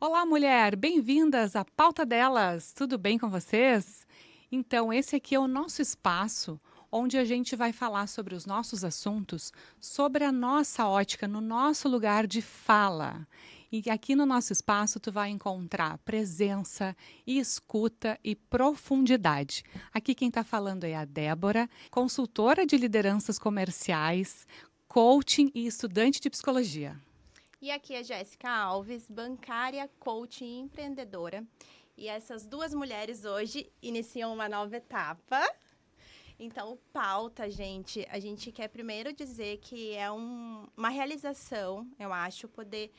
Olá, mulher! Bem-vindas à Pauta Delas! Tudo bem com vocês? Então, esse aqui é o nosso espaço onde a gente vai falar sobre os nossos assuntos, sobre a nossa ótica, no nosso lugar de fala. E aqui no nosso espaço tu vai encontrar presença, escuta e profundidade. Aqui quem está falando é a Débora, consultora de lideranças comerciais, coaching e estudante de psicologia. E aqui é Jéssica Alves, bancária, coach e empreendedora. E essas duas mulheres hoje iniciam uma nova etapa. Então, pauta, gente, a gente quer primeiro dizer que é uma realização, eu acho, poder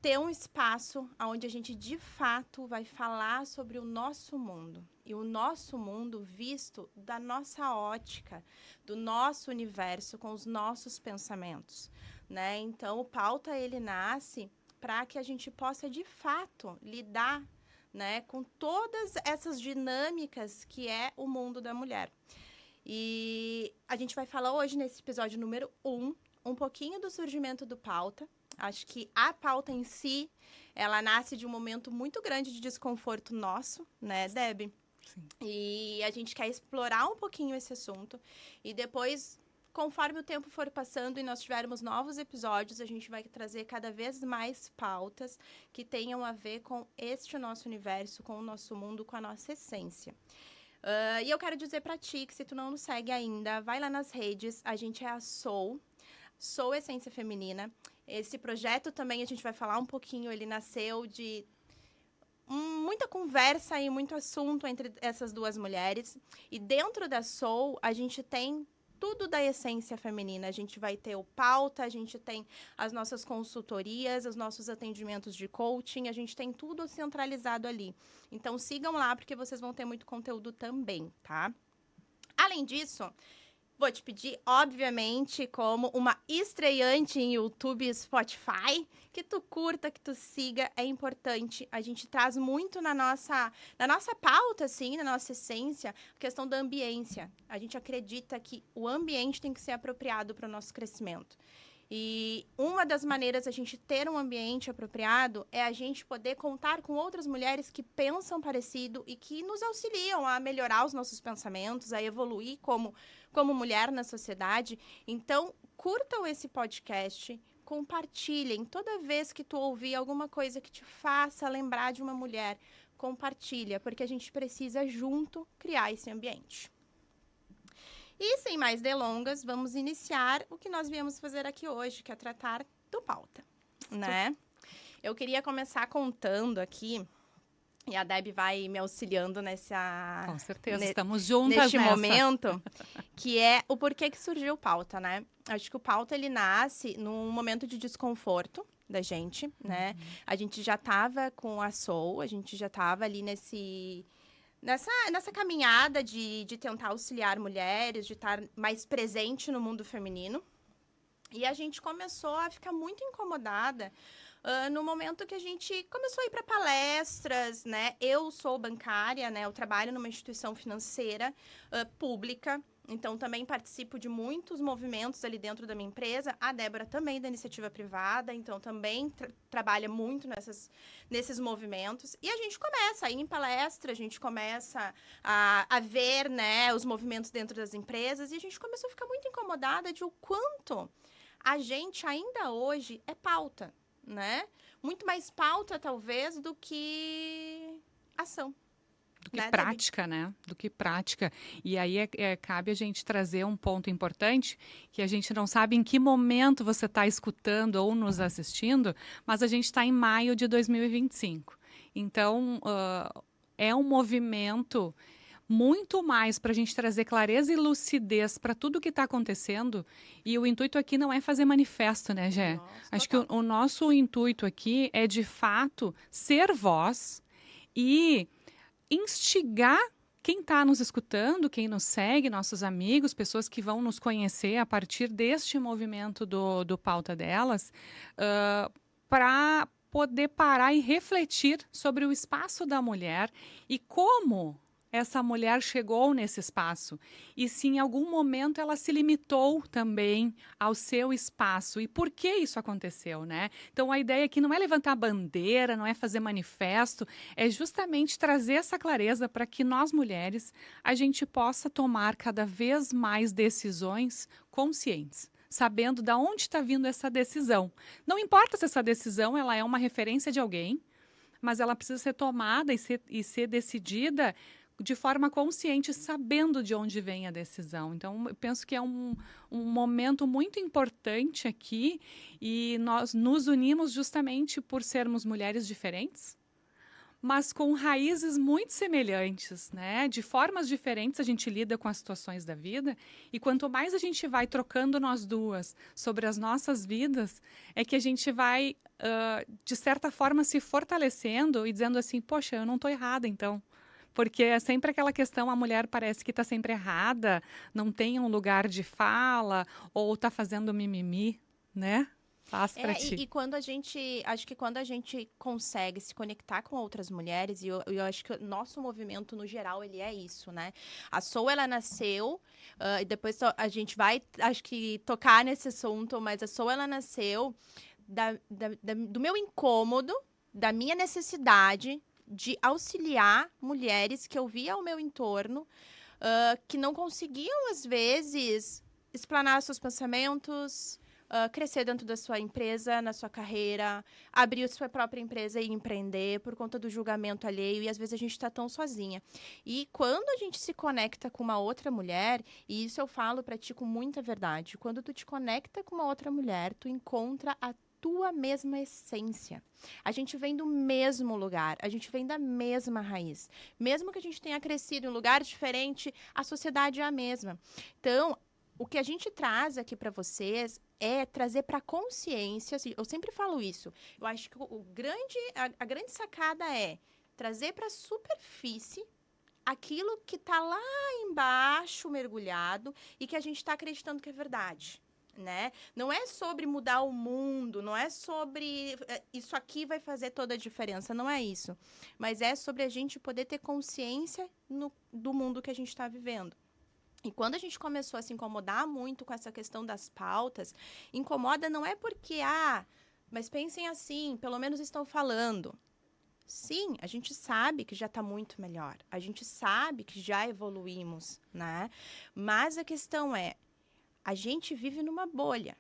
ter um espaço onde a gente, de fato, vai falar sobre o nosso mundo. E o nosso mundo visto da nossa ótica, do nosso universo, com os nossos pensamentos, né? Então, o pauta, ele nasce para que a gente possa, de fato, lidar, né, com todas essas dinâmicas que é o mundo da mulher. E a gente vai falar hoje, nesse episódio número 1, um pouquinho do surgimento do pauta. Acho que a pauta em si, ela nasce de um momento muito grande de desconforto nosso, né, Deb? Sim. E a gente quer explorar um pouquinho esse assunto. E depois, conforme o tempo for passando e nós tivermos novos episódios, a gente vai trazer cada vez mais pautas que tenham a ver com este nosso universo, com o nosso mundo, com a nossa essência. E eu quero dizer pra ti que se tu não nos segue ainda, vai lá nas redes, a gente é a Soul Essência Feminina. Esse projeto também a gente vai falar um pouquinho, ele nasceu de muita conversa e muito assunto entre essas duas mulheres. E dentro da Soul, a gente tem tudo da essência feminina. A gente vai ter o pauta, a gente tem as nossas consultorias, os nossos atendimentos de coaching, a gente tem tudo centralizado ali. Então, sigam lá, porque vocês vão ter muito conteúdo também, tá? Além disso, vou te pedir, obviamente, como uma estreante em YouTube e Spotify, que tu curta, que tu siga, é importante. A gente traz muito na nossa pauta, assim, na nossa essência, a questão da ambiência. A gente acredita que o ambiente tem que ser apropriado para o nosso crescimento. E uma das maneiras a gente ter um ambiente apropriado é a gente poder contar com outras mulheres que pensam parecido e que nos auxiliam a melhorar os nossos pensamentos, a evoluir como mulher na sociedade. Então, curtam esse podcast, compartilhem. Toda vez que tu ouvir alguma coisa que te faça lembrar de uma mulher, compartilha, porque a gente precisa junto criar esse ambiente. E sem mais delongas, vamos iniciar o que nós viemos fazer aqui hoje, que é tratar do pauta, né? Eu queria começar contando aqui, e a Deb vai me auxiliando Com certeza, estamos juntas neste nessa. momento, que é o porquê que surgiu o pauta, né? Acho que o pauta, ele nasce num momento de desconforto da gente, né? A gente já estava com a Soul, a gente já estava ali nessa caminhada de tentar auxiliar mulheres, de estar mais presente no mundo feminino. E a gente começou a ficar muito incomodada no momento que a gente começou a ir para palestras, né? Eu sou bancária, né? Eu trabalho numa instituição financeira pública. Então, também participo de muitos movimentos ali dentro da minha empresa. A Débora também da iniciativa privada, então também trabalha muito nesses movimentos. E a gente começa a ir em palestra, a gente começa a ver, né, os movimentos dentro das empresas. E a gente começou a ficar muito incomodada de o quanto a gente ainda hoje é pauta, né? Muito mais pauta, talvez, do que ação. Do que prática, né? Do que prática. E aí cabe a gente trazer um ponto importante, que a gente não sabe em que momento você está escutando ou nos assistindo, mas a gente está em maio de 2025. Então, é um movimento muito mais para a gente trazer clareza e lucidez para tudo o que está acontecendo. E o intuito aqui não é fazer manifesto, né, Gé? Acho que o nosso intuito aqui é, de fato, ser voz e instigar quem está nos escutando, quem nos segue, nossos amigos, pessoas que vão nos conhecer a partir deste movimento do Pauta Delas, para poder parar e refletir sobre o espaço da mulher e como essa mulher chegou nesse espaço e se em algum momento ela se limitou também ao seu espaço. E por que isso aconteceu, né? Então a ideia aqui não é levantar bandeira, não é fazer manifesto, é justamente trazer essa clareza para que nós mulheres a gente possa tomar cada vez mais decisões conscientes, sabendo de onde está vindo essa decisão. Não importa se essa decisão ela é uma referência de alguém, mas ela precisa ser tomada e ser decidida de forma consciente, sabendo de onde vem a decisão. Então, eu penso que é um momento muito importante aqui e nós nos unimos justamente por sermos mulheres diferentes, mas com raízes muito semelhantes, né? De formas diferentes a gente lida com as situações da vida e quanto mais a gente vai trocando nós duas sobre as nossas vidas, é que a gente vai, de certa forma, se fortalecendo e dizendo assim, poxa, eu não estou errada, então. Porque é sempre aquela questão, a mulher parece que está sempre errada, não tem um lugar de fala ou está fazendo mimimi, né? Faz para ti. E quando a gente, acho que quando a gente consegue se conectar com outras mulheres, e eu acho que o nosso movimento no geral, ele é isso, né? A Soul, ela nasceu, e depois a gente vai, acho que, tocar nesse assunto, mas a Soul, ela nasceu do meu incômodo, da minha necessidade de auxiliar mulheres que eu via ao meu entorno, que não conseguiam, às vezes, explanar seus pensamentos, crescer dentro da sua empresa, na sua carreira, abrir a sua própria empresa e empreender por conta do julgamento alheio, e às vezes a gente está tão sozinha. E quando a gente se conecta com uma outra mulher, e isso eu falo para ti com muita verdade, quando tu te conecta com uma outra mulher, tu encontra a tua mesma essência. A gente vem do mesmo lugar, a gente vem da mesma raiz. Mesmo que a gente tenha crescido em um lugar diferente, a sociedade é a mesma. Então, o que a gente traz aqui para vocês é trazer para a consciência, assim, eu sempre falo isso, eu acho que a grande sacada é trazer para a superfície aquilo que está lá embaixo, mergulhado, e que a gente está acreditando que é verdade. Né? Não é sobre mudar o mundo, não é sobre isso aqui vai fazer toda a diferença, não é isso. Mas é sobre a gente poder ter consciência do mundo que a gente está vivendo. E quando a gente começou a se incomodar muito com essa questão das pautas, incomoda não é porque, mas pensem assim, pelo menos estão falando. Sim, a gente sabe que já está muito melhor, a gente sabe que já evoluímos, né? Mas a questão é, a gente vive numa bolha,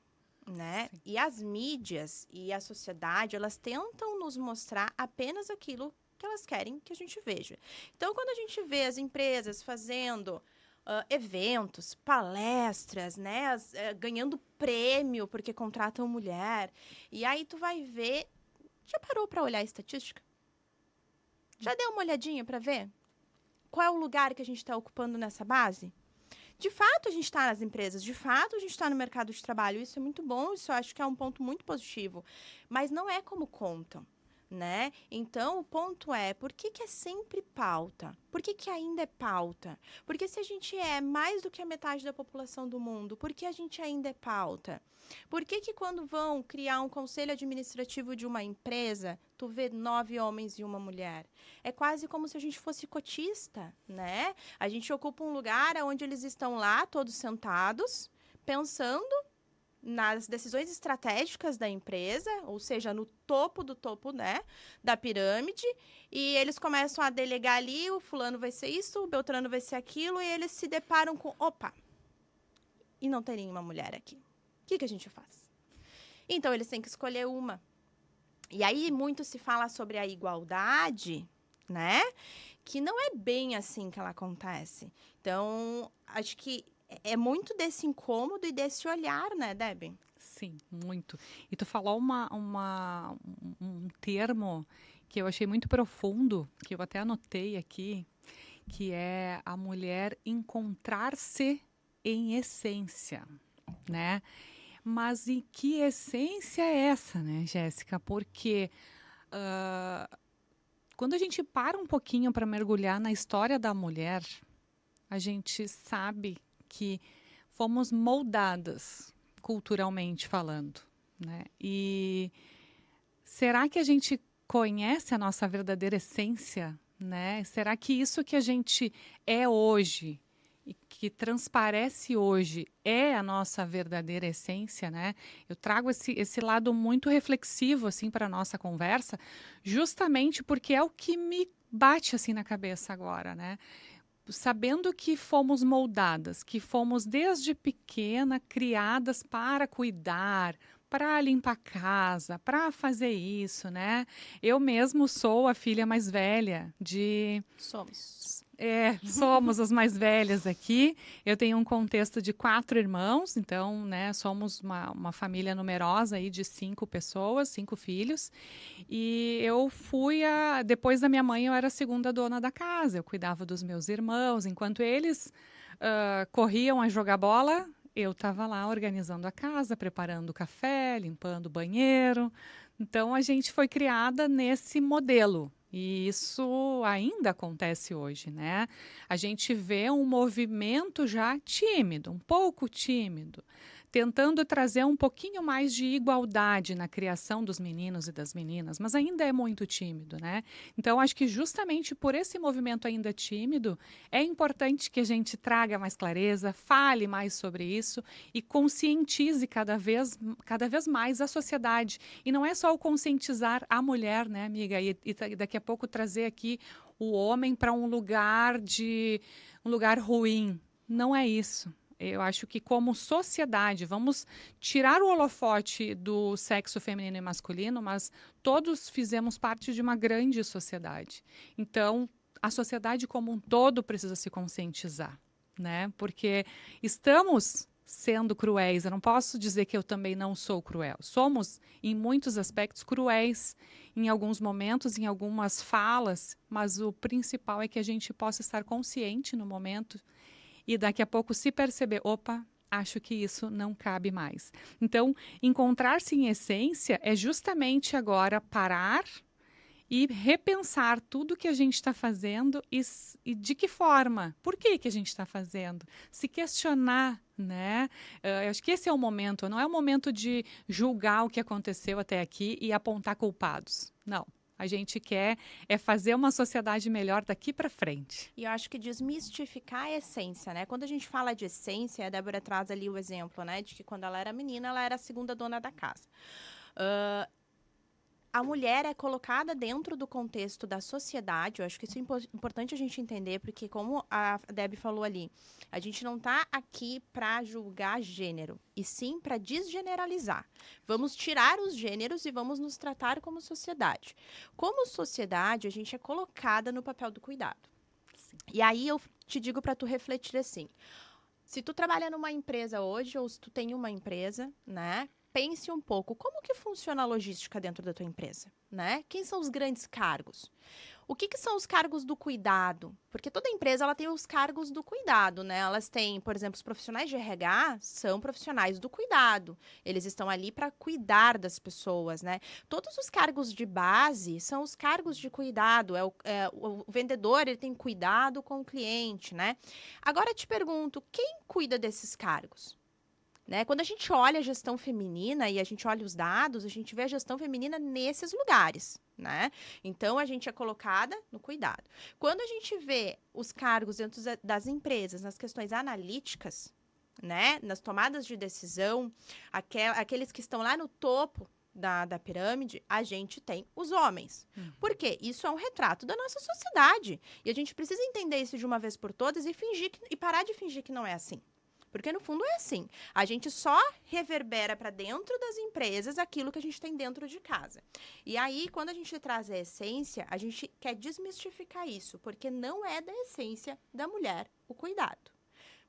né? Sim. E as mídias e a sociedade, elas tentam nos mostrar apenas aquilo que elas querem que a gente veja. Então, quando a gente vê as empresas fazendo eventos, palestras, né? Ganhando prêmio porque contratam mulher, e aí tu vai ver... Já parou para olhar a estatística? Já deu uma olhadinha para ver? Qual é o lugar que a gente está ocupando nessa base? De fato, a gente está nas empresas, de fato, a gente está no mercado de trabalho. Isso é muito bom, isso eu acho que é um ponto muito positivo. Mas não é como contam, né? Então, o ponto é, por que é sempre pauta? Por que ainda é pauta? Porque se a gente é mais do que a metade da população do mundo, por que a gente ainda é pauta? Por que quando vão criar um conselho administrativo de uma empresa, tu vê 9 homens e uma mulher? É quase como se a gente fosse cotista, né? A gente ocupa um lugar onde eles estão lá, todos sentados, pensando nas decisões estratégicas da empresa, ou seja, no topo do topo, né, da pirâmide, e eles começam a delegar ali, o fulano vai ser isso, o beltrano vai ser aquilo, e eles se deparam com, opa, e não tem nenhuma mulher aqui. O que a gente faz? Então, eles têm que escolher uma. E aí, muito se fala sobre a igualdade, né, que não é bem assim que ela acontece. Então, acho que é muito desse incômodo e desse olhar, né, Debbie? Sim, muito. E tu falou um termo que eu achei muito profundo, que eu até anotei aqui, que é a mulher encontrar-se em essência, né? Mas e que essência é essa, né, Jéssica? Porque quando a gente para um pouquinho para mergulhar na história da mulher, a gente sabe que fomos moldadas culturalmente falando, né? E será que a gente conhece a nossa verdadeira essência, né? Será que isso que a gente é hoje e que transparece hoje é a nossa verdadeira essência, né? Eu trago esse lado muito reflexivo assim para a nossa conversa, justamente porque é o que me bate assim na cabeça agora, né? Sabendo que fomos moldadas, que fomos desde pequena criadas para cuidar, para limpar a casa, para fazer isso, né? Eu mesmo sou a filha mais velha de somos as mais velhas aqui. Eu tenho um contexto de 4 irmãos, então, né, somos uma família numerosa aí de 5 pessoas, 5 filhos. E eu depois da minha mãe, eu era a segunda dona da casa. Eu cuidava dos meus irmãos, enquanto eles corriam a jogar bola, eu estava lá organizando a casa, preparando o café, limpando o banheiro. Então, a gente foi criada nesse modelo. E isso ainda acontece hoje, né? A gente vê um movimento já tímido, um pouco tímido, tentando trazer um pouquinho mais de igualdade na criação dos meninos e das meninas, mas ainda é muito tímido, né? Então, acho que justamente por esse movimento ainda tímido, é importante que a gente traga mais clareza, fale mais sobre isso e conscientize cada vez mais a sociedade. E não é só o conscientizar a mulher, né, amiga? E daqui a pouco trazer aqui o homem para um lugar ruim. Não é isso. Eu acho que como sociedade, vamos tirar o holofote do sexo feminino e masculino, mas todos fizemos parte de uma grande sociedade. Então, a sociedade como um todo precisa se conscientizar, né? Porque estamos sendo cruéis. Eu não posso dizer que eu também não sou cruel. Somos, em muitos aspectos, cruéis em alguns momentos, em algumas falas, mas o principal é que a gente possa estar consciente no momento e daqui a pouco se perceber, opa, acho que isso não cabe mais. Então, encontrar-se em essência é justamente agora parar e repensar tudo que a gente está fazendo e de que forma, por que a gente está fazendo, se questionar, né? Eu acho que esse é o momento, não é o momento de julgar o que aconteceu até aqui e apontar culpados, não. A gente quer fazer uma sociedade melhor daqui para frente. E eu acho que desmistificar a essência, né? Quando a gente fala de essência, a Débora traz ali o exemplo, né? De que quando ela era menina, ela era a segunda dona da casa. A mulher é colocada dentro do contexto da sociedade. Eu acho que isso é importante a gente entender, porque como a Deb falou ali, a gente não está aqui para julgar gênero, e sim para desgeneralizar. Vamos tirar os gêneros e vamos nos tratar como sociedade. Como sociedade, a gente é colocada no papel do cuidado. Sim. E aí eu te digo para tu refletir assim, se tu trabalha numa empresa hoje, ou se tu tem uma empresa, né? Pense um pouco, como que funciona a logística dentro da tua empresa, né? Quem são os grandes cargos? O que são os cargos do cuidado? Porque toda empresa ela tem os cargos do cuidado, né? Elas têm, por exemplo, os profissionais de RH são profissionais do cuidado. Eles estão ali para cuidar das pessoas, né? Todos os cargos de base são os cargos de cuidado. O vendedor, ele tem cuidado com o cliente, né? Agora, te pergunto, quem cuida desses cargos? Né? Quando a gente olha a gestão feminina e a gente olha os dados, a gente vê a gestão feminina nesses lugares, né? Então, a gente é colocada no cuidado. Quando a gente vê os cargos dentro das empresas, nas questões analíticas, né? Nas tomadas de decisão, aqueles que estão lá no topo da pirâmide, a gente tem os homens. Por quê? Isso é um retrato da nossa sociedade. E a gente precisa entender isso de uma vez por todas e parar de fingir que não é assim. Porque, no fundo, é assim. A gente só reverbera para dentro das empresas aquilo que a gente tem dentro de casa. E aí, quando a gente traz a essência, a gente quer desmistificar isso, porque não é da essência da mulher o cuidado.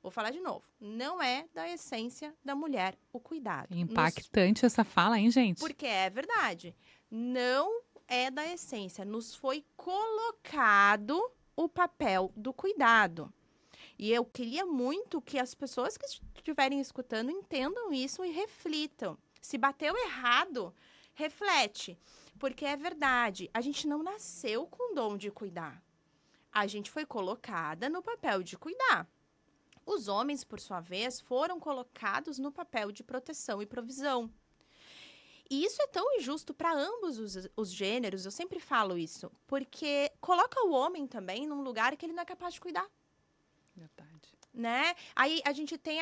Vou falar de novo. Não é da essência da mulher o cuidado. Impactante essa fala, hein, gente? Porque é verdade. Não é da essência. Nos foi colocado o papel do cuidado. E eu queria muito que as pessoas que estiverem escutando entendam isso e reflitam. Se bateu errado, reflete. Porque é verdade, a gente não nasceu com o dom de cuidar. A gente foi colocada no papel de cuidar. Os homens, por sua vez, foram colocados no papel de proteção e provisão. E isso é tão injusto para ambos os gêneros, eu sempre falo isso, porque coloca o homem também num lugar que ele não é capaz de cuidar. Verdade. Né? Aí a gente tem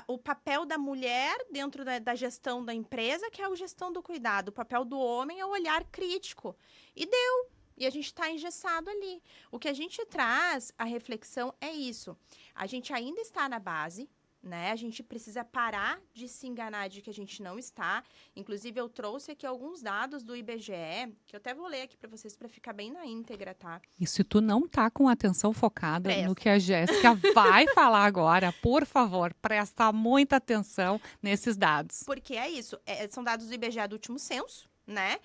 o papel da mulher dentro da gestão da empresa, que é a gestão do cuidado. O papel do homem é o olhar crítico. E deu. E a gente está engessado ali. O que a gente traz, a reflexão é isso. A gente ainda está na base, né? A gente precisa parar de se enganar de que a gente não está. Inclusive, eu trouxe aqui alguns dados do IBGE, que eu até vou ler aqui para vocês para ficar bem na íntegra, tá? E se tu não tá com atenção focada Presta. no que a Jéssica vai falar agora, por favor, presta muita atenção nesses dados. Porque é isso. São dados do IBGE do último censo, né?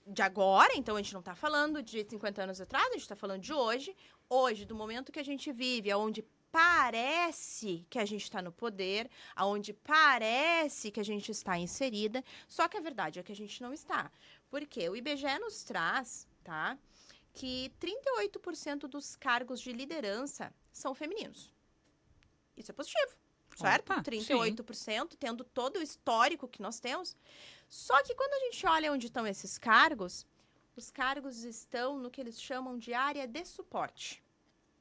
De agora, então a gente não está falando de 50 anos atrás, a gente está falando de hoje. Hoje, do momento que a gente vive, onde parece que a gente está no poder, aonde parece que a gente está inserida, só que a verdade é que a gente não está. Porque o IBGE nos traz, tá, que 38% dos cargos de liderança são femininos. Isso é positivo, certo? Opa, 38%, sim. Tendo todo o histórico que nós temos. Só que quando a gente olha onde estão esses cargos, os cargos estão no que eles chamam de área de suporte.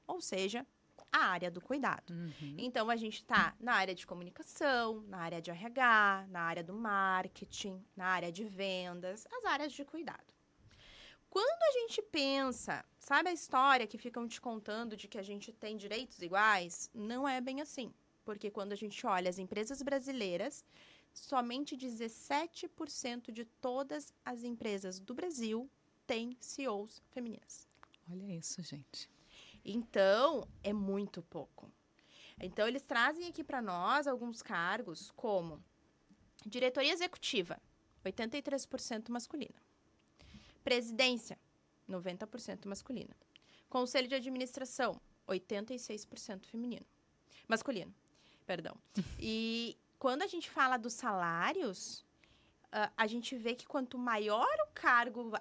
Ou seja, a área do cuidado. Uhum. Então, a gente está na área de comunicação, na área de RH, na área do marketing, na área de vendas, as áreas de cuidado. Quando a gente pensa, sabe a história que ficam te contando de que a gente tem direitos iguais? Não é bem assim. Porque quando a gente olha as empresas brasileiras, somente 17% de todas as empresas do Brasil têm CEOs femininas. Olha isso, gente. Então, é muito pouco. Então, eles trazem aqui para nós alguns cargos como diretoria executiva, 83% masculina. Presidência, 90% masculina. Conselho de administração, 86% feminino. Masculino, perdão. E quando a gente fala dos salários, a gente vê que quanto maior o cargo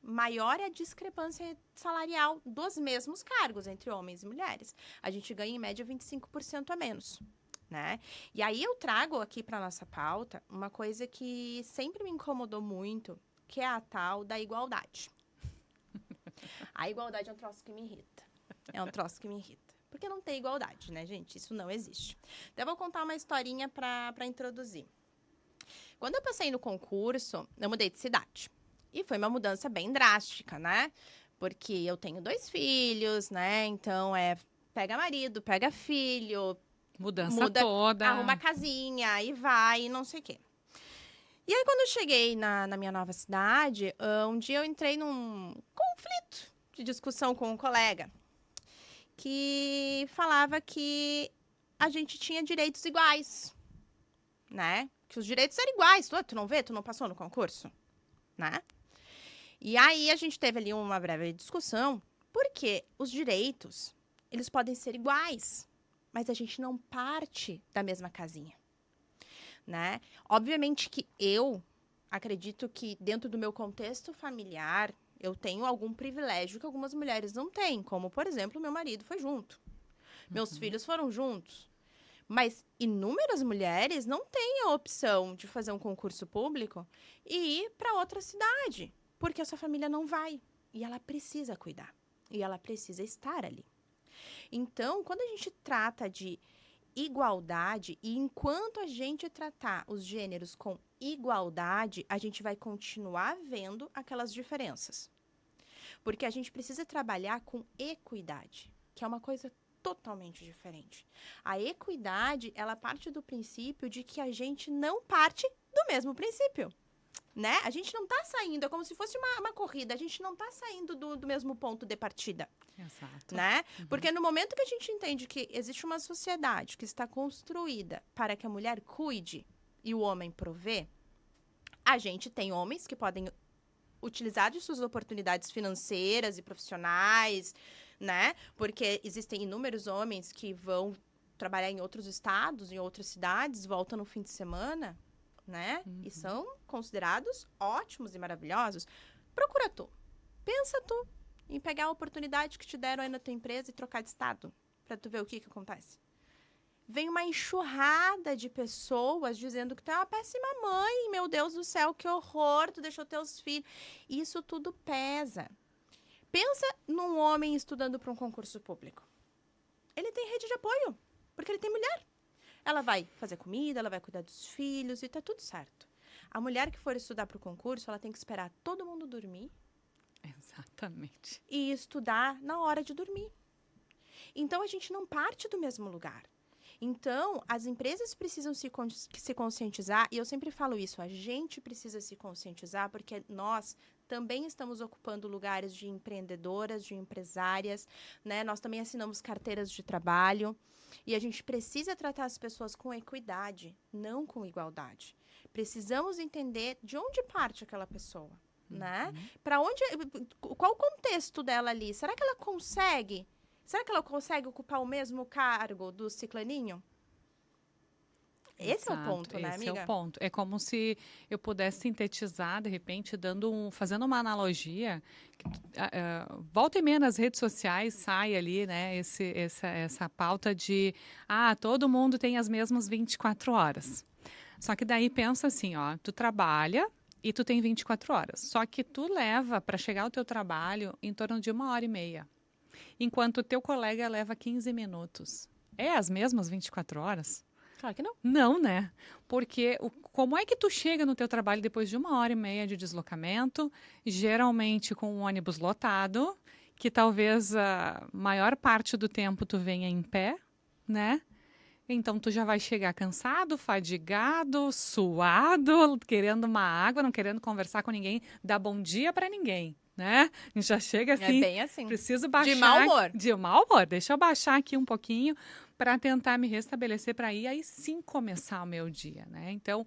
maior é a discrepância salarial dos mesmos cargos entre homens e mulheres. A gente ganha, em média, 25% a menos, né? E aí eu trago aqui para nossa pauta uma coisa que sempre me incomodou muito, que é a tal da igualdade. A igualdade é um troço que me irrita. É um troço que me irrita. Porque não tem igualdade, né, gente? Isso não existe. Então, eu vou contar uma historinha para introduzir. Quando eu passei no concurso, eu mudei de cidade. E foi uma mudança bem drástica, né? Porque eu tenho 2 filhos, né? Então, pega marido, pega filho. Muda toda. Arruma casinha, e vai, e não sei o quê. E aí, quando eu cheguei na minha nova cidade, um dia eu entrei num conflito de discussão com um colega que falava que a gente tinha direitos iguais, né? Que os direitos eram iguais. Tu não vê? Tu não passou no concurso? Né? E aí, a gente teve ali uma breve discussão, porque os direitos, eles podem ser iguais, mas a gente não parte da mesma casinha, né? Obviamente que eu acredito que, dentro do meu contexto familiar, eu tenho algum privilégio que algumas mulheres não têm, como, por exemplo, meu marido foi junto. Meus filhos foram juntos. Mas inúmeras mulheres não têm a opção de fazer um concurso público e ir para outra cidade, porque a sua família não vai. E ela precisa cuidar. E ela precisa estar ali. Então, quando a gente trata de igualdade, e enquanto a gente tratar os gêneros com igualdade, a gente vai continuar vendo aquelas diferenças. Porque a gente precisa trabalhar com equidade, que é uma coisa totalmente diferente. A equidade, ela parte do princípio de que a gente não parte do mesmo princípio, né? A gente não está saindo, é como se fosse uma corrida, a gente não está saindo do mesmo ponto de partida. Exato. Né? Porque no momento que a gente entende que existe uma sociedade que está construída para que a mulher cuide e o homem provê, a gente tem homens que podem utilizar de suas oportunidades financeiras e profissionais, né? Porque existem inúmeros homens que vão trabalhar em outros estados, em outras cidades, voltam no fim de semana, né? E são considerados ótimos e maravilhosos. Procura tu. Pensa tu em pegar a oportunidade que te deram aí na tua empresa e trocar de estado, para tu ver o que acontece. vem uma enxurrada de pessoas dizendo que tu é uma péssima mãe, meu Deus do céu, que horror, tu deixou teus filhos. Isso tudo pesa. Pensa num homem estudando para um concurso público. Ele tem rede de apoio, porque ele tem mulher. Ela vai fazer comida, ela vai cuidar dos filhos e tá tudo certo. A mulher que for estudar para o concurso, ela tem que esperar todo mundo dormir. Exatamente. E estudar na hora de dormir. Então, a gente não parte do mesmo lugar. Então, as empresas precisam se conscientizar, e eu sempre falo isso, a gente precisa se conscientizar, porque nós também estamos ocupando lugares de empreendedoras, de empresárias, né? Nós também assinamos carteiras de trabalho, e a gente precisa tratar as pessoas com equidade, não com igualdade. Precisamos entender de onde parte aquela pessoa, né? Para onde, qual o contexto dela ali? Será que ela consegue ocupar o mesmo cargo do ciclaninho? Esse é o ponto, né, amiga? Esse é o ponto. É como se eu pudesse sintetizar, de repente, fazendo uma analogia. Volta e meia nas redes sociais sai ali, né, essa pauta de todo mundo tem as mesmas 24 horas. Só que daí pensa assim, ó, tu trabalha e tu tem 24 horas. Só que tu leva para chegar ao teu trabalho em torno de 1h30. Enquanto o teu colega leva 15 minutos. É as mesmas 24 horas? Claro que não. Não, né? Porque como é que tu chega no teu trabalho depois de 1h30 de deslocamento, geralmente com um ônibus lotado, que talvez a maior parte do tempo tu venha em pé, né? Então, tu já vai chegar cansado, fadigado, suado, querendo uma água, não querendo conversar com ninguém, dar bom dia para ninguém, né? A gente já chega assim, É bem assim. Preciso baixar. De mau humor. De mau humor. Deixa eu baixar aqui um pouquinho para tentar me restabelecer para aí sim começar o meu dia, né? Então,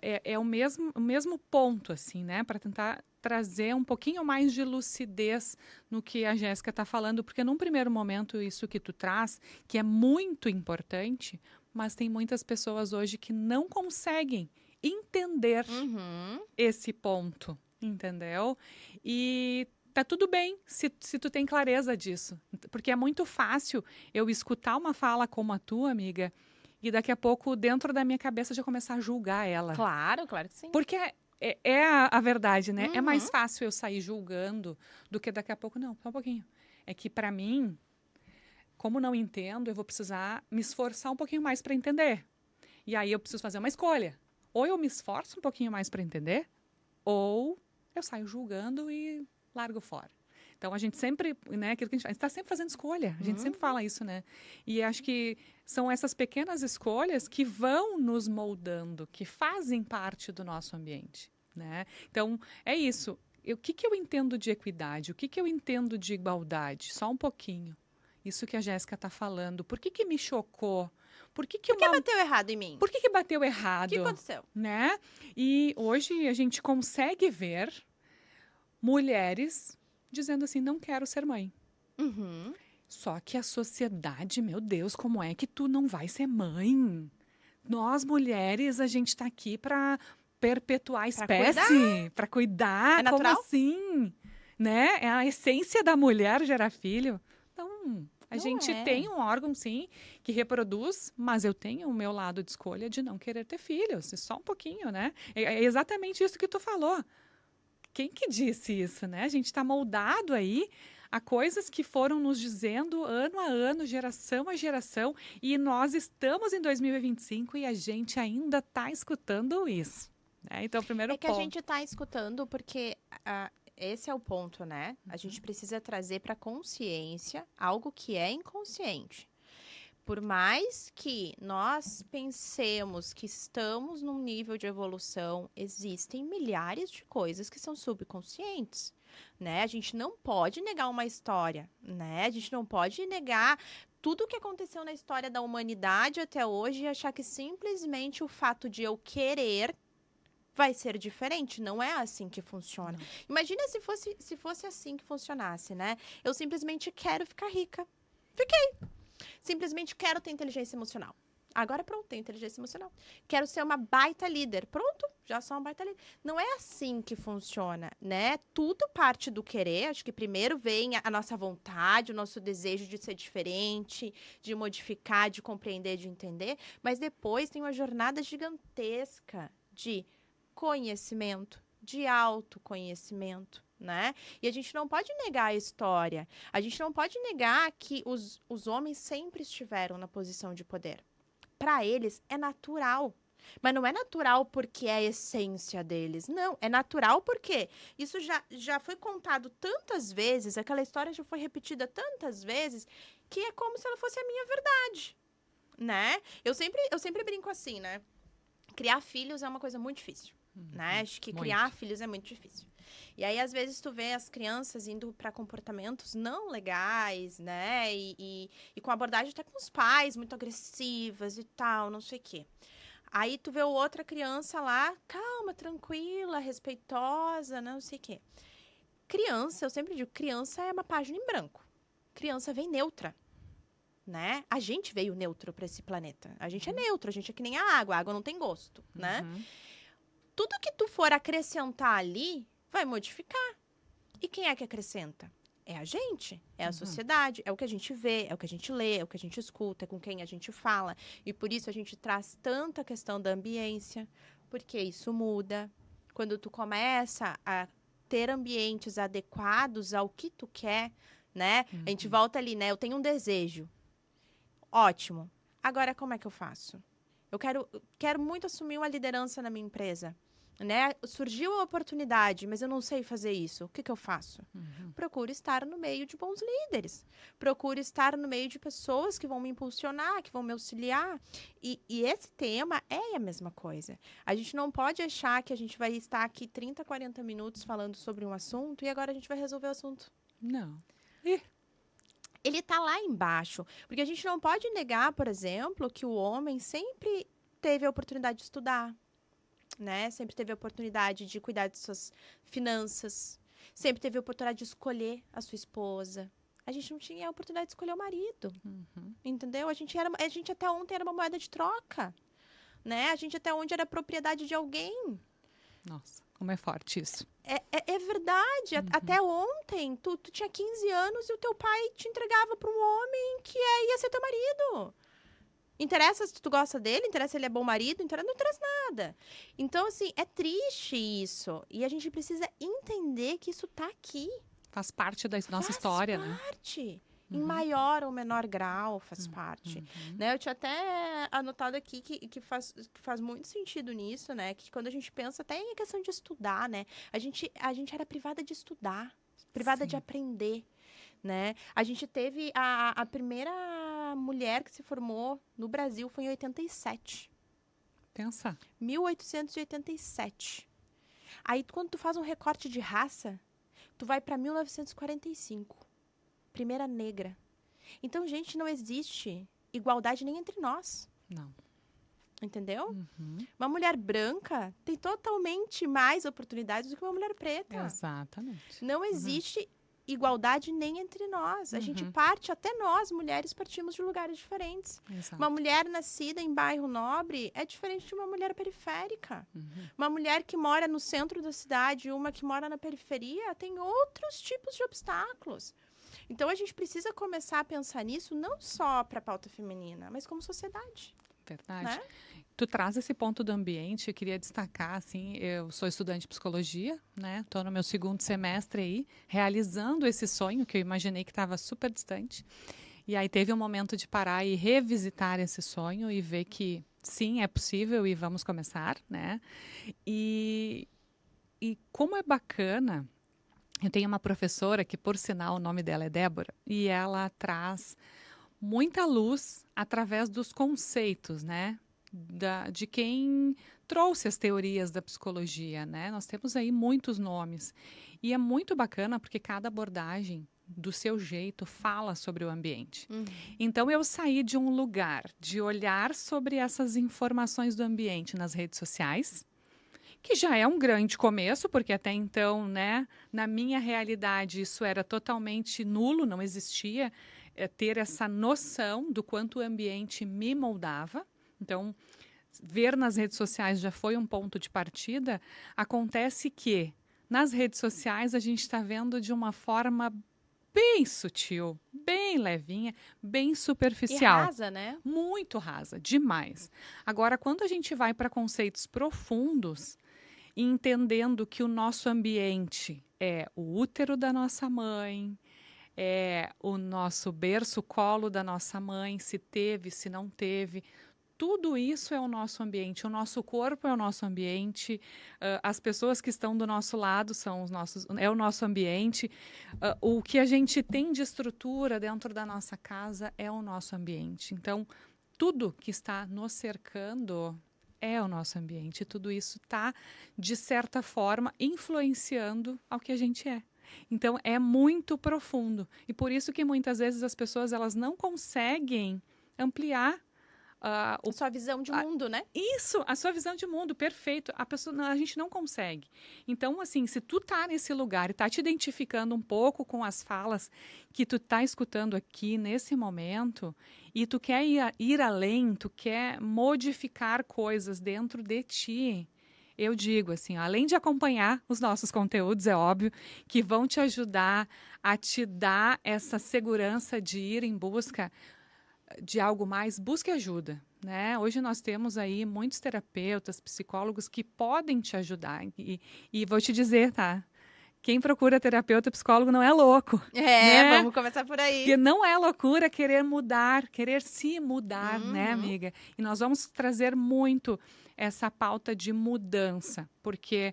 é o mesmo ponto, assim, né? Para tentar trazer um pouquinho mais de lucidez no que a Jéssica está falando, porque num primeiro momento isso que tu traz, que é muito importante, mas tem muitas pessoas hoje que não conseguem entender esse ponto, entendeu? E tá tudo bem se tu tem clareza disso, porque é muito fácil eu escutar uma fala como a tua, amiga, e daqui a pouco, dentro da minha cabeça, já começar a julgar ela. Claro que sim. Porque é a verdade, né? É mais fácil eu sair julgando do que daqui a pouco, não, só um pouquinho. É que, para mim, como não entendo, eu vou precisar me esforçar um pouquinho mais para entender. E aí eu preciso fazer uma escolha. Ou eu me esforço um pouquinho mais para entender, ou eu saio julgando e largo fora. Então, a gente sempre, né, aquilo que a gente está sempre fazendo escolha. A gente sempre fala isso, né? E acho que são essas pequenas escolhas que vão nos moldando, que fazem parte do nosso ambiente, né? Então, é isso. O que eu entendo de equidade? O que eu entendo de igualdade? Só um pouquinho. Isso que a Jéssica está falando. Por que me chocou? Por que bateu errado em mim? Por que bateu errado? O que aconteceu? Né? E hoje a gente consegue ver mulheres dizendo assim, não quero ser mãe. Só que a sociedade, meu Deus, como é que tu não vai ser mãe? Nós, mulheres, a gente tá aqui para perpetuar a espécie, para cuidar. É natural? Como assim? Né? É a essência da mulher gerar filho. Então, a gente tem um órgão, sim, que reproduz, mas eu tenho o meu lado de escolha de não querer ter filhos. Só um pouquinho, né? É exatamente isso que tu falou. Quem que disse isso, né? A gente está moldado aí a coisas que foram nos dizendo ano a ano, geração a geração, e nós estamos em 2025 e a gente ainda está escutando isso. Né? Então, primeiro ponto. É que a gente está escutando porque esse é o ponto, né? A gente precisa trazer para consciência algo que é inconsciente. Por mais que nós pensemos que estamos num nível de evolução, existem milhares de coisas que são subconscientes, né? A gente não pode negar uma história, né? A gente não pode negar tudo o que aconteceu na história da humanidade até hoje e achar que simplesmente o fato de eu querer vai ser diferente. Não é assim que funciona. Não. Imagina se fosse assim que funcionasse, né? Eu simplesmente quero ficar rica. Fiquei. Simplesmente quero ter inteligência emocional. Agora pronto, tem inteligência emocional. Quero ser uma baita líder. Pronto, já sou uma baita líder. Não é assim que funciona, né? Tudo parte do querer. Acho que primeiro vem a nossa vontade, o nosso desejo de ser diferente, de modificar, de compreender, de entender. Mas depois tem uma jornada gigantesca de conhecimento, de autoconhecimento, né? E a gente não pode negar a história. A gente não pode negar que os homens sempre estiveram na posição de poder. Para eles é natural. Mas não é natural porque é a essência deles. Não, é natural porque isso já foi contado tantas vezes, aquela história já foi repetida tantas vezes, que é como se ela fosse a minha verdade, né? Eu sempre brinco assim, né? Criar filhos é uma coisa muito difícil, né? Acho que criar filhos é muito difícil. E aí, às vezes, tu vê as crianças indo para comportamentos não legais, né? E com abordagem até com os pais, muito agressivas e tal, não sei o quê. Aí, tu vê outra criança lá, calma, tranquila, respeitosa, não sei o quê. Criança, eu sempre digo, criança é uma página em branco. Criança vem neutra, né? A gente veio neutro para esse planeta. A gente é neutro, a gente é que nem a água não tem gosto, né? Tudo que tu for acrescentar ali vai modificar. E quem é que acrescenta? É a gente, é a sociedade, é o que a gente vê, é o que a gente lê, é o que a gente escuta, é com quem a gente fala. E por isso a gente traz tanta questão da ambiência, porque isso muda. Quando tu começa a ter ambientes adequados ao que tu quer, né? A gente volta ali, né? Eu tenho um desejo. Ótimo. Agora, como é que eu faço? Eu quero muito assumir uma liderança na minha empresa. Né? Surgiu a oportunidade, mas eu não sei fazer isso. O que eu faço? Procuro estar no meio de bons líderes. Procuro estar no meio de pessoas que vão me impulsionar, que vão me auxiliar. E esse tema é a mesma coisa. A gente não pode achar que a gente vai estar aqui 30, 40 minutos falando sobre um assunto e agora a gente vai resolver o assunto. Não. Ele está lá embaixo. Porque a gente não pode negar, por exemplo, que o homem sempre teve a oportunidade de estudar. Né? Sempre teve a oportunidade de cuidar de suas finanças, sempre teve a oportunidade de escolher a sua esposa. A gente não tinha a oportunidade de escolher o marido, entendeu? A gente até ontem era uma moeda de troca, né? A gente até ontem era propriedade de alguém. Nossa, como é forte isso. É verdade. Até ontem, tu tinha 15 anos e o teu pai te entregava para um homem que ia ser teu marido. Interessa se tu gosta dele, interessa se ele é bom marido, não interessa nada. Então, assim, é triste isso. E a gente precisa entender que isso tá aqui. Faz parte da nossa história, né? Faz parte. Em maior ou menor grau faz parte. Né? Eu tinha até anotado aqui que faz muito sentido nisso, né? Que quando a gente pensa até em questão de estudar, né? A gente era privada de estudar, privada de aprender. Né? A gente teve a primeira mulher que se formou no Brasil foi em 87. Pensa. 1887. Aí, quando tu faz um recorte de raça, tu vai para 1945. Primeira negra. Então, gente, não existe igualdade nem entre nós. Não. Entendeu? Uma mulher branca tem totalmente mais oportunidades do que uma mulher preta. Exatamente. Não existe igualdade nem entre nós. A gente parte, até nós, mulheres, partimos de lugares diferentes. Exato. Uma mulher nascida em bairro nobre é diferente de uma mulher periférica. Uma mulher que mora no centro da cidade e uma que mora na periferia tem outros tipos de obstáculos. Então, a gente precisa começar a pensar nisso não só para a pauta feminina, mas como sociedade. Verdade. Né? Tu traz esse ponto do ambiente, eu queria destacar, assim, eu sou estudante de psicologia, né? Estou no meu 2º semestre aí, realizando esse sonho que eu imaginei que estava super distante. E aí teve um momento de parar e revisitar esse sonho e ver que sim, é possível e vamos começar, né? E como é bacana, eu tenho uma professora que, por sinal, o nome dela é Débora, e ela traz muita luz através dos conceitos, né? De quem trouxe as teorias da psicologia, né? Nós temos aí muitos nomes. E é muito bacana porque cada abordagem, do seu jeito, fala sobre o ambiente. Então, eu saí de um lugar de olhar sobre essas informações do ambiente nas redes sociais, que já é um grande começo, porque até então, né, na minha realidade, isso era totalmente nulo, não existia ter essa noção do quanto o ambiente me moldava, Então, ver nas redes sociais já foi um ponto de partida. Acontece que nas redes sociais a gente está vendo de uma forma bem sutil, bem levinha, bem E superficial. rasa, né? Muito rasa, demais. Agora, quando a gente vai para conceitos profundos, entendendo que o nosso ambiente é o útero da nossa mãe, é o nosso berço, colo da nossa mãe, se teve, se não teve. Tudo isso é o nosso ambiente, o nosso corpo é o nosso ambiente, as pessoas que estão do nosso lado são é o nosso ambiente, o que a gente tem de estrutura dentro da nossa casa é o nosso ambiente. Então, tudo que está nos cercando é o nosso ambiente. Tudo isso está, de certa forma, influenciando ao que a gente é. Então, é muito profundo. E por isso que muitas vezes as pessoas elas não conseguem ampliar Sua visão de mundo, né? isso, a sua visão de mundo, perfeito. A gente não consegue. Então, assim, se tu tá nesse lugar e tá te identificando um pouco com as falas que tu tá escutando aqui nesse momento, e tu quer ir além, tu quer modificar coisas dentro de ti, eu digo assim, além de acompanhar os nossos conteúdos, é óbvio, que vão te ajudar a te dar essa segurança de ir em busca de algo mais, busque ajuda, né? Hoje nós temos aí muitos terapeutas, psicólogos que podem te ajudar. E vou te dizer, tá? Quem procura terapeuta, psicólogo não é louco, né? Vamos começar por aí. Porque não é loucura querer mudar, querer se mudar, né, Uhum. amiga? E nós vamos trazer muito essa pauta de mudança, porque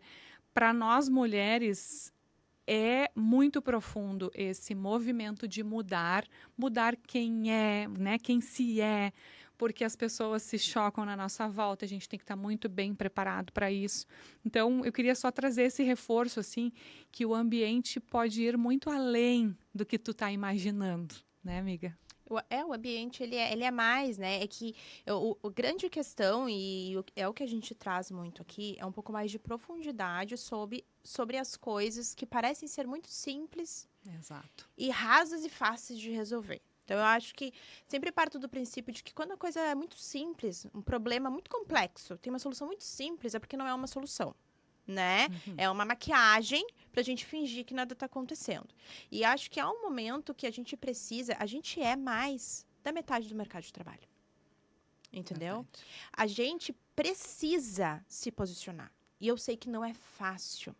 para nós mulheres é muito profundo esse movimento de mudar quem é, né, quem se é, porque as pessoas se chocam na nossa volta, a gente tem que estar muito bem preparado para isso. Então, eu queria só trazer esse reforço, assim, que o ambiente pode ir muito além do que tu está imaginando, né, amiga? O ambiente, ele é mais, né? É que o grande questão, é o que a gente traz muito aqui, é um pouco mais de profundidade sobre as coisas que parecem ser muito simples Exato. e rasas e fáceis de resolver. Então, eu acho que sempre parto do princípio de que quando a coisa é muito simples, um problema muito complexo, tem uma solução muito simples, é porque não é uma solução, né? É uma maquiagem pra gente fingir que nada tá acontecendo. E acho que há um momento que a gente é mais da metade do mercado de trabalho. Entendeu? Verdade. A gente precisa se posicionar. E eu sei que não é fácil.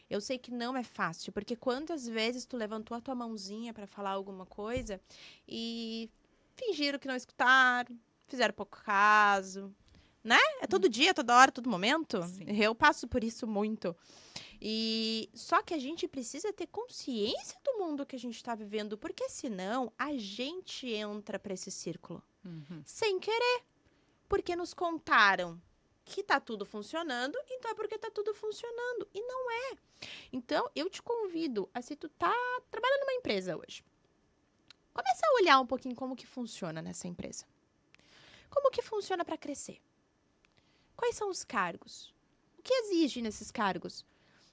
Eu sei que não é fácil, porque quantas vezes tu levantou a tua mãozinha pra falar alguma coisa e fingiram que não escutaram, fizeram pouco caso, né? É todo dia, toda hora, todo momento. Sim. Eu passo por isso muito. E só que a gente precisa ter consciência do mundo que a gente está vivendo, porque senão a gente entra para esse círculo sem querer, porque nos contaram que tá tudo funcionando, então é porque tá tudo funcionando e não é. Então eu te convido a, se tu tá trabalhando numa empresa hoje, começa a olhar um pouquinho como que funciona nessa empresa. Como que funciona para crescer? Quais são os cargos? O que exige nesses cargos?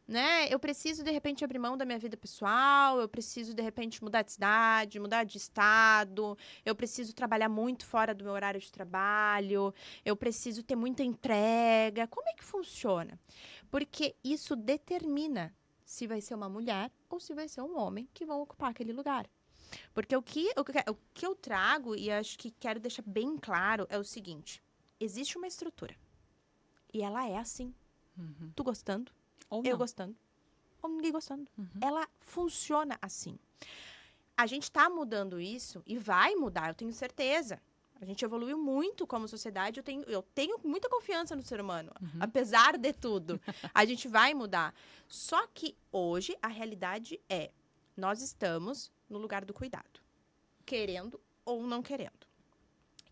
Né? Eu preciso, de repente, abrir mão da minha vida pessoal, eu preciso, de repente, mudar de cidade, mudar de estado, eu preciso trabalhar muito fora do meu horário de trabalho, eu preciso ter muita entrega. Como é que funciona? Porque isso determina se vai ser uma mulher ou se vai ser um homem que vão ocupar aquele lugar. Porque o que eu trago, e acho que quero deixar bem claro, é o seguinte: existe uma estrutura. E ela é assim. Tu gostando, Ou eu não. gostando, ou ninguém gostando. Ela funciona assim. A gente tá mudando isso e vai mudar, eu tenho certeza. A gente evoluiu muito como sociedade, eu tenho muita confiança no ser humano, apesar de tudo. A gente vai mudar. Só que hoje a realidade é, nós estamos no lugar do cuidado, querendo ou não querendo.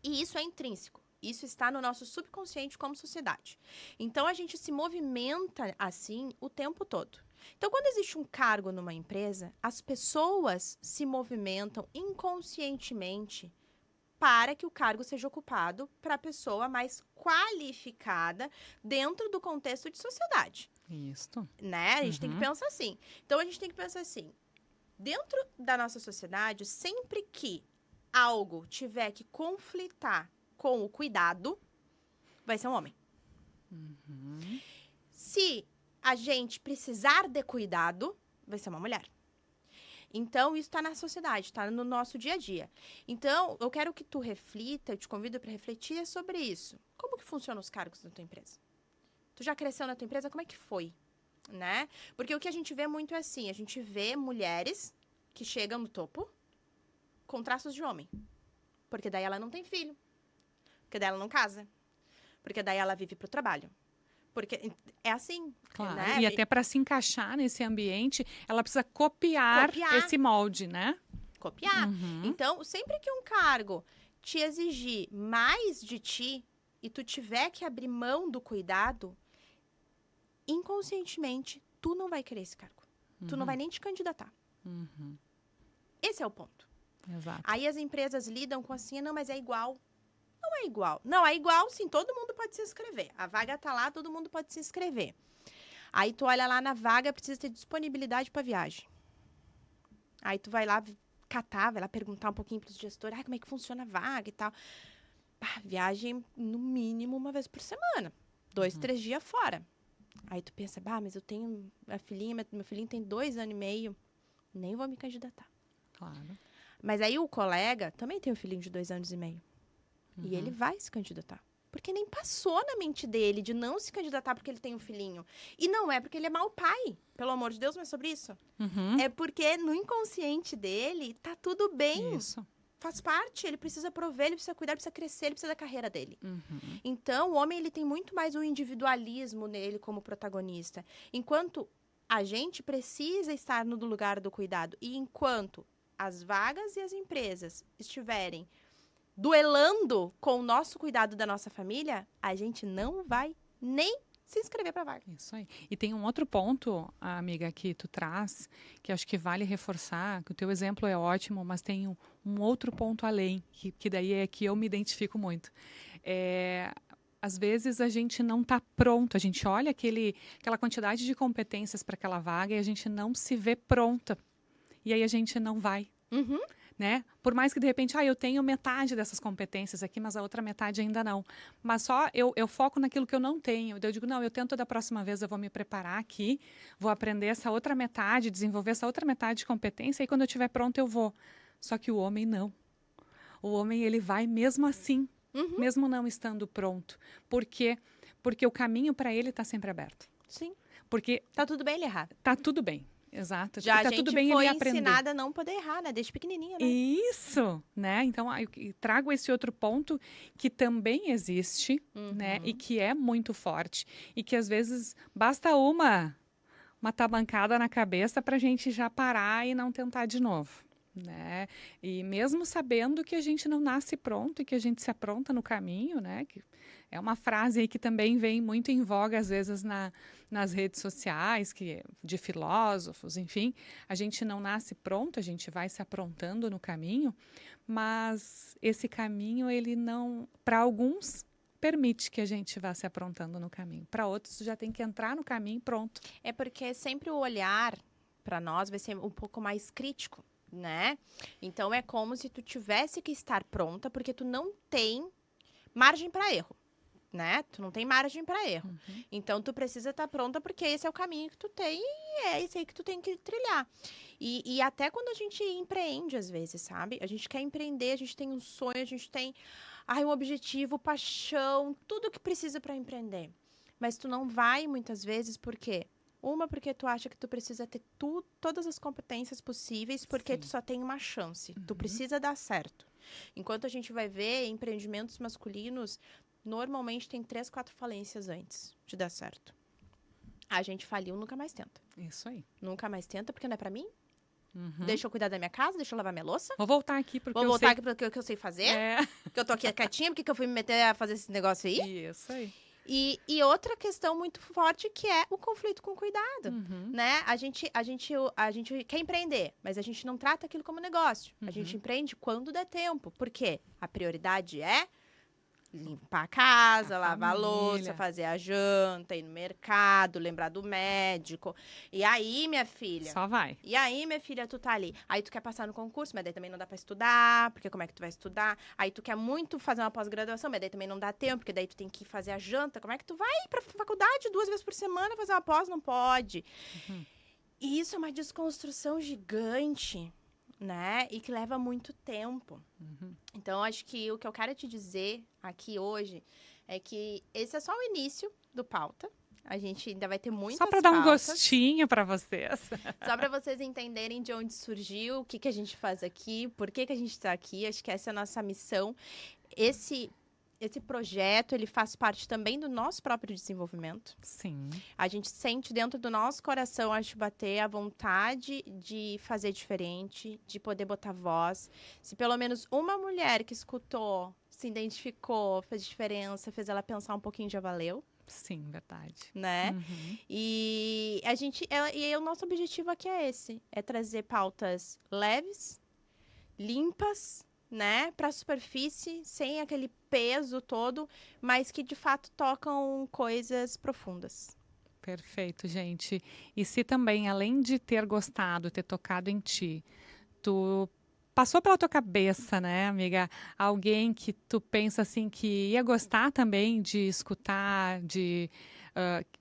E isso é intrínseco. Isso está no nosso subconsciente como sociedade. Então, a gente se movimenta assim o tempo todo. Então, quando existe um cargo numa empresa, as pessoas se movimentam inconscientemente para que o cargo seja ocupado para a pessoa mais qualificada dentro do contexto de sociedade. Isso. Né? A gente tem que pensar assim. Então, a gente tem que pensar assim. Dentro da nossa sociedade, sempre que algo tiver que conflitar com o cuidado, vai ser um homem. Se a gente precisar de cuidado, vai ser uma mulher. Então, isso está na sociedade, está no nosso dia a dia. Então, eu quero que tu reflita, eu te convido para refletir sobre isso. Como que funcionam os cargos na tua empresa? Tu já cresceu na tua empresa? Como é que foi? Né? Porque o que a gente vê muito é assim, a gente vê mulheres que chegam no topo com traços de homem. Porque daí ela não tem filho. Porque daí ela não casa. Porque daí ela vive pro trabalho. Porque é assim, Claro. né? E até para se encaixar nesse ambiente, ela precisa copiar esse molde, né? Copiar. Então, sempre que um cargo te exigir mais de ti e tu tiver que abrir mão do cuidado, inconscientemente, tu não vai querer esse cargo. Tu não vai nem te candidatar. Esse é o ponto. Exato. Aí as empresas lidam com assim, não, mas é igual. Não é igual. Não, é igual sim, todo mundo pode se inscrever. A vaga tá lá, todo mundo pode se inscrever. Aí tu olha lá na vaga, precisa ter disponibilidade para viagem. Aí tu vai lá catar, vai lá perguntar um pouquinho pros gestores, como é que funciona a vaga e tal. Viagem no mínimo uma vez por semana. 2, 3 dias fora. Aí tu pensa, mas eu tenho a filhinha, meu filhinho tem 2 anos e meio, nem vou me candidatar. Claro. Mas aí o colega também tem um filhinho de 2 anos e meio. E ele vai se candidatar. Porque nem passou na mente dele de não se candidatar porque ele tem um filhinho. E não é porque ele é mau pai, pelo amor de Deus, não é sobre isso. É porque no inconsciente dele tá tudo bem. Isso. Faz parte, ele precisa prover, ele precisa cuidar, ele precisa crescer, ele precisa da carreira dele. Então, o homem ele tem muito mais o individualismo nele como protagonista. Enquanto a gente precisa estar no lugar do cuidado. E enquanto as vagas e as empresas estiverem duelando com o nosso cuidado da nossa família, a gente não vai nem se inscrever para a vaga. Isso aí. E tem um outro ponto, amiga, que tu traz, que acho que vale reforçar, que o teu exemplo é ótimo, mas tem um outro ponto além, que daí é que eu me identifico muito. Às vezes a gente não está pronto, a gente olha aquela quantidade de competências para aquela vaga e a gente não se vê pronta. E aí a gente não vai. Né? Por mais que de repente, eu tenho metade dessas competências aqui, mas a outra metade ainda não. Mas só eu foco naquilo que eu não tenho. Eu digo, não, eu tento da próxima vez, eu vou me preparar aqui, vou aprender essa outra metade, desenvolver essa outra metade de competência, e quando eu estiver pronto eu vou. Só que o homem não. O homem, ele vai mesmo assim, mesmo não estando pronto. Por quê? Porque o caminho para ele está sempre aberto. Sim. Porque tá tudo bem ele errar. Tá tudo bem. Exato. Já tá a gente tudo bem foi ele aprender. ensinada a não poder errar, né? Desde pequenininha, né? Isso, né? Então, eu trago esse outro ponto que também existe, né? E que é muito forte. E que, às vezes, basta uma tabancada na cabeça para a gente já parar e não tentar de novo, né? E mesmo sabendo que a gente não nasce pronto e que a gente se apronta no caminho, né? Que é uma frase aí que também vem muito em voga, às vezes, nas redes sociais, de filósofos, enfim. A gente não nasce pronto, a gente vai se aprontando no caminho, mas esse caminho, ele não, para alguns, permite que a gente vá se aprontando no caminho. Para outros, já tem que entrar no caminho e pronto. É porque sempre o olhar para nós vai ser um pouco mais crítico, né? Então, é como se tu tivesse que estar pronta, porque tu não tem margem para erro. Né? Tu não tem margem para erro. Então, tu precisa estar pronta porque esse é o caminho que tu tem e é esse aí que tu tem que trilhar. E até quando a gente empreende, às vezes, sabe? A gente quer empreender, a gente tem um sonho, a gente tem um objetivo, paixão, tudo que precisa para empreender. Mas tu não vai, muitas vezes, por quê? Porque tu acha que tu precisa ter todas as competências possíveis, porque tu só tem uma chance. Tu precisa dar certo. Enquanto a gente vai ver empreendimentos masculinos, normalmente tem 3, 4 falências antes de dar certo. A gente faliu, nunca mais tenta. Isso aí. Nunca mais tenta, porque não é pra mim. Deixa eu cuidar da minha casa, deixa eu lavar minha louça. Vou voltar aqui porque eu sei fazer. Porque eu tô aqui quietinha, porque eu fui me meter a fazer esse negócio aí. Isso aí. E outra questão muito forte que é o conflito com o cuidado, né? A gente quer empreender, mas a gente não trata aquilo como negócio. A gente empreende quando der tempo. Por quê? A prioridade é limpar a casa, A lavar a louça, família. fazer a janta, ir no mercado, lembrar do médico. E aí, minha filha? Só vai. E aí, minha filha, tu tá ali. Aí tu quer passar no concurso, mas daí também não dá pra estudar, porque como é que tu vai estudar? Aí tu quer muito fazer uma pós-graduação, mas daí também não dá tempo, porque daí tu tem que fazer a janta. Como é que tu vai pra faculdade 2 vezes por semana fazer uma pós? Não pode. E isso é uma desconstrução gigante, né? E que leva muito tempo. Então, acho que o que eu quero te dizer aqui hoje é que esse é só o início do Pauta. A gente ainda vai ter muitas Só para dar um pautas. gostinho para vocês. Só para vocês entenderem de onde surgiu, o que, que a gente faz aqui, por que, que a gente está aqui. Acho que essa é a nossa missão. Esse projeto, ele faz parte também do nosso próprio desenvolvimento. Sim. A gente sente dentro do nosso coração, acho, bater a vontade de fazer diferente, de poder botar voz. Se pelo menos uma mulher que escutou, se identificou, fez diferença, fez ela pensar um pouquinho, já valeu. Sim, verdade. Né? E o nosso objetivo aqui é esse, é trazer pautas leves, limpas, né, para a superfície, sem aquele peso todo, mas que de fato tocam coisas profundas. Perfeito, gente. E se também, além de ter gostado, ter tocado em ti, tu passou pela tua cabeça, né, amiga, alguém que tu pensa assim que ia gostar também de escutar,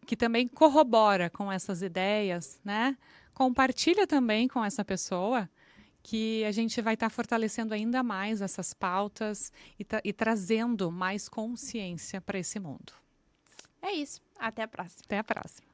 que também corrobora com essas ideias, né? Compartilha também com essa pessoa, que a gente vai estar fortalecendo ainda mais essas pautas e trazendo mais consciência para esse mundo. É isso. Até a próxima. Até a próxima.